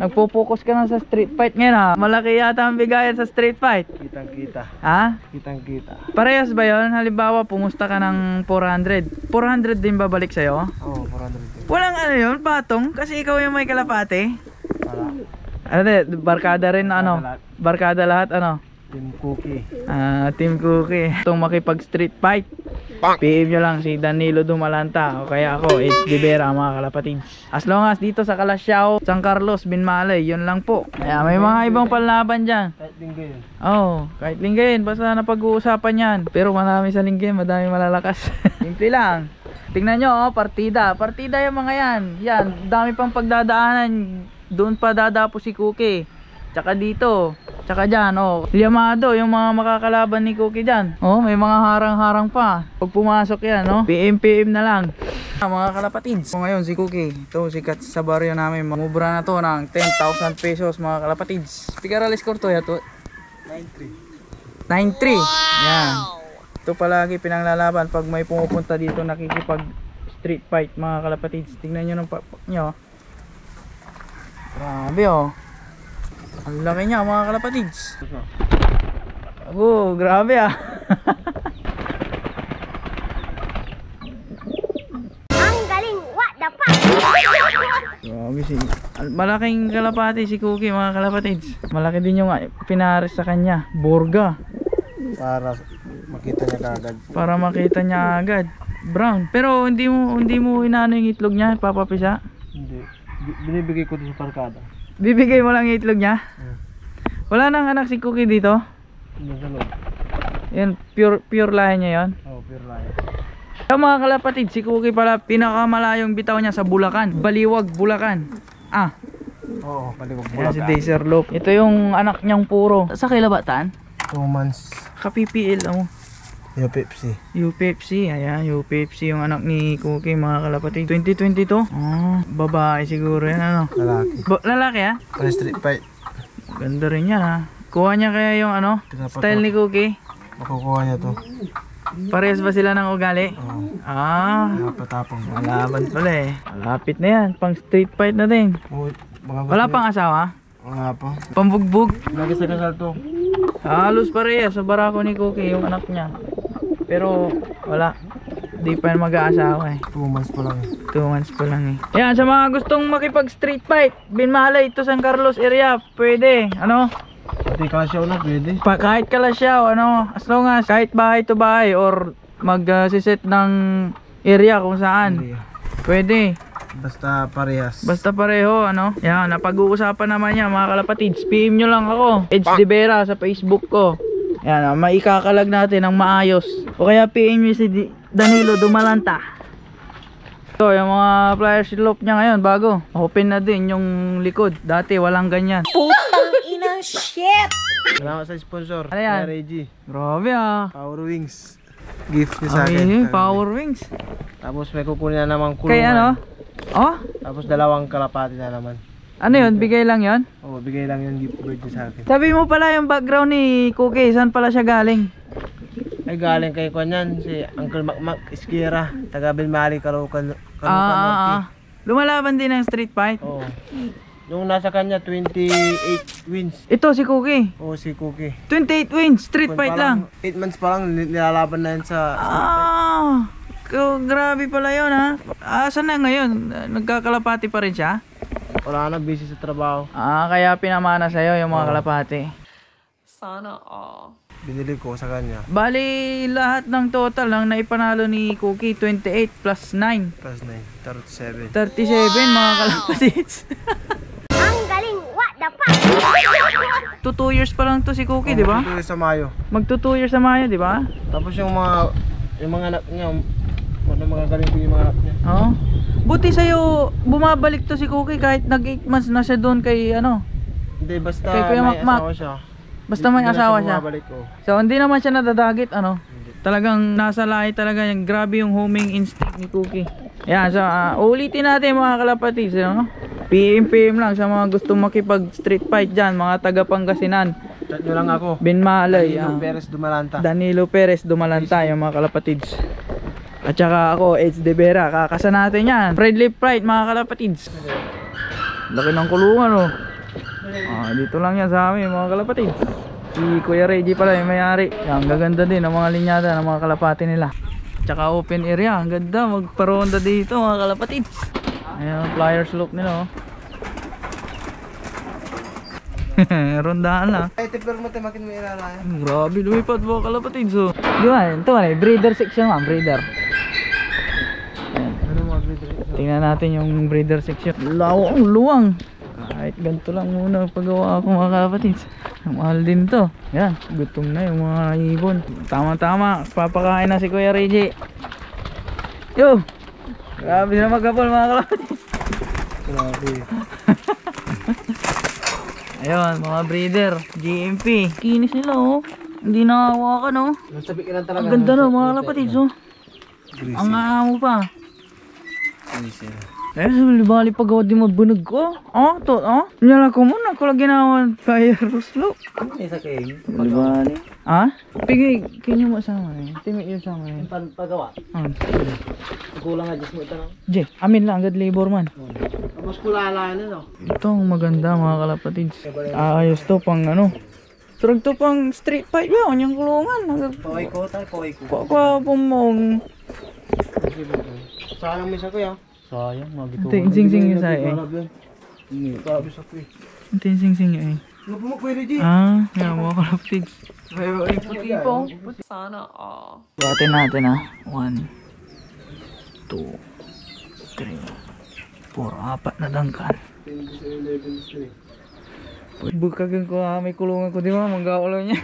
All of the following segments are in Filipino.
Nagpo-focus ka na sa street fight ngayon ha. Malaki yata ang bigayan sa street fight. Kitang-kita. Ha? Kitang-kita. Parehas ba yun? Halimbawa, pumusta ka ng 400. 400 din babalik sa'yo? Oo, 400. Walang ano yun, patong? Kasi ikaw yung may kalapate. Wala. Ano barkada rin ano? Barkada lahat ano? Team Cookie. Team Cookie. Itong makipag street fight, PM nyo lang si Danilo Dumalanta o kaya ako, HD Vera mga kalapatids. As long as dito sa Calasiao, San Carlos, Binmalay, yun lang po. Kaya may mga ibang panlaban dyan. Kahit linggo yun. Kahit linggayin, basta napag-uusapan yan. Pero marami sa linggayin, madami malalakas. Simple lang. Tingnan nyo, partida. Partida yung mga yan. Yan, dami pang pagdadaanan. Doon pa dadapo si Cookie. Tsaka dito. Tsaka dyan, Liamado, yung mga makakalaban ni Cookie dyan. May mga harang-harang pa. Pag pumasok yan, PM na lang. Mga kalapatids. Ngayon si Cookie, ito sikat sa baryo namin. Mamubra na to ng 10,000 pesos mga kalapatids. Pigaral score to yato? 9-3. 9-3. Yan. Ito palagi pinanglalaban pag may pumupunta dito nakikipag street fight mga kalapatids. Tingnan nyo ng pakpak nyo. Grabe ang laki niya mga kalapatids. Grabe Ang galing, what the fuck? Grabe malaking kalapati si Cookie mga kalapatids. Malaki din yung pinares sa kanya, burga. Para makita niya agad. Para makita niya agad. Brown. Pero hindi mo inaano yung itlog niya, papapisa? Hindi. Binibigay ko sa barkada. Bibigay mo lang yung itlog niya? Wala nang anak si Cookie dito? Hindi sa loob. Yan, pure lahi niya yon. Pure lahi. So mga kalapatid, si Cookie pala pinakamalayong bitaw niya sa Bulacan. Baliwag, Bulacan. Oo, Baliwag, Yan Bulacan. si Dacer Loop. Ito yung anak niyang puro. Sa kilabatan? 2 months. Ka-PPL Yung Pepsi. UPFC, ayan, UPFC yung anak ni Cookie mga kalapatid. 2022? Babae siguro yan Lalaki. Lalaki Para street fight. Ganda rin yan Kuha niya kaya yung style ni Cookie? Makukuha niya to. Parehas ba sila ng ugali? Patapong. Malaban pala Malapit na yan, pang street fight na din. Wala pang asawa? Wala pa. Pambugbog? Lagi sa kasal to. Halos parehas sa barako ni Cookie yung anak niya. Pero wala. Di pa mag-aasawa 2 months pa lang. 2 months pa lang Yan, sa mga gustong makipag street fight, Binmalay ito San Carlos area, pwede. Pati Calasiao na pwede. Kahit Calasiao, as long as kahit bahay to bahay or mag-siset ng area kung saan. Pwede. Basta parehas. Basta pareho, Yan, napag-uusapan naman yan mga kalapatids. PM nyo lang ako, HD Vera sa Facebook ko. Yan, maikakalag natin ng maayos. O kaya PM nyo si Danilo Dumalanta. So, yung mga flyers loop niya ngayon, bago. Open na din yung likod. Dati walang ganyan. Putang inang shit! Salamat sa sponsor. Ano yan? Reggie. Grabe Power Wings. Gift niya sa akin. Power Wings. Tapos may kukunin na naman kulungan. Kaya Tapos 2 kalapati na naman. Ano yun? Bigay lang yun? Oo, bigay lang yung gift bird niya sa akin. Sabi mo pala yung background ni Cookie, saan pala siya galing? Ay galing kay Kwanyan, si Uncle Macmac Iskira, taga Binmalay, Caloocan. Lumalaban din ng street fight? Oo. Yung nasa kanya 28 wins. Ito si Cookie? Oo, si Cookie. 28 wins, street fight lang? 8 months pa lang nilalaban na yun sa grabe pala yun saan na ngayon? Nagkakalapati pa rin siya? Wala na, busy sa trabaho. Kaya pinamana sa'yo yung mga kalapati. Sana all. Binili ko sa kanya. Bali, lahat ng total ng naipanalo ni Cookie, 28 plus 9. Plus 9, 37. 37 mga kalapatids. Ang galing, what the fuck? 2 years pa lang to si Cookie, di ba? Ito sa Mayo. Magto 2 years sa Mayo, di ba? Tapos yung mga anak niya, mga galing ko yung mga anak niya. Buti sa'yo, bumabalik to si Cookie kahit nag 8 months na siya doon kay Hindi, basta Kay Kuya may Macmac. asawa siya. Basta may asawa siya. Bumabalik, So hindi naman siya nadadagit Talagang nasa lahi talaga yung grabe yung homing instinct ni Cookie. Yan, so ulitin natin mga kalapatids, PM lang sa mga gustong makipag street fight dyan, mga taga Pangasinan. Chat nyo lang ako. Binmalay. Danilo Perez Dumalanta. Danilo Perez Dumalanta yung mga kalapatids. At saka ako, HD Vera. Kakasa natin yan. Friendly Pride mga kalapatids. Laki ng kulungan Dito lang yan sa amin mga kalapatid. Si Kuya Reggie pala yung may-ari. Yan, gaganda din ang mga linyada ng mga kalapati nila. Tsaka open area, ang ganda magparonda dito mga kalapatid. Ayan, flyers look nila oh. Rondaan lang. Ay, tipper mo tayo makin mo iraraya. Grabe, lumipad mga kalapatid. So, di ba? Ito man eh, breeder section man, breeder. Ayan. Ano mga breeder? Tingnan natin yung breeder section. Lawang, luwang. Kahit ganito lang muna paggawa ako mga kalapatid. Mahal din to. Yan, gutom na yung mga ibon. Tama-tama, papakain na si Kuya Reggie. Yo! Grabe na magkapal mga kalapatid. Grabe. Ayun, mga breeder, GMP. Kinis nila oh. Hindi nakawakan oh. Nasabi ka lang talaga. Ang ganda no mga kalapatid oh. Ang amo pa. Eh, bali pagawad di mabunog ko. Oh, to, oh. Nyala ko muna ko lagi ginawa fire slope. Isa kayo. Bali. Ah? Pigi, kinyo mo sama eh. Timik yun sama eh. Pagawa. Kulang nga just mo ito no? Je, amin lang agad labor man. Mas kulala na no? Ito ang maganda mga kalapatids. Ayos to pang ano. Turag to pang street fight yun, yung kulungan. Kaway ko tayo, kaway ko. Pakwa pumong. Sayang mo isa ko yan. Sayang, sing-sing yun sa eh. Grabe sa ko eh. Sing-sing yun eh. Ano po mo pwede di? Yan mga kalapatids. May puti po. Sana all. Buhatin natin ah. 1, 2, 3, 4, 4 na dangkan. Bukagin ko may kulungan ko di ba? Manggaulo niya.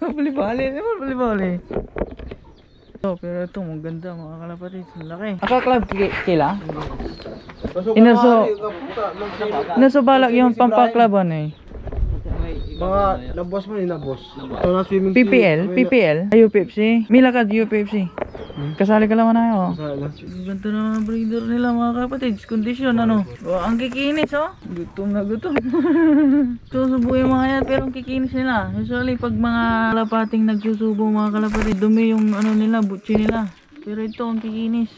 Bali-bali, di ba? Bali-bali. Pero ito, maganda mga kalapatid. Laki. Aka-club kila? Inaso balak yung pampaklaban eh. Mga nabos mo ni nabos. Ito na swimming PPL? Ay, UPFC? Mila ka UPFC? Kasali ka lang na yun. Ganda na mga breeder nila mga kapatid. Kondisyon ano. Ang kikinis oh. Gutom na gutom. Susubo yung mga yan pero ang kikinis nila. Usually pag mga kalapating nagsusubo mga kalapatid, dumi yung ano nila, butsi nila. Pero ito ang kikinis.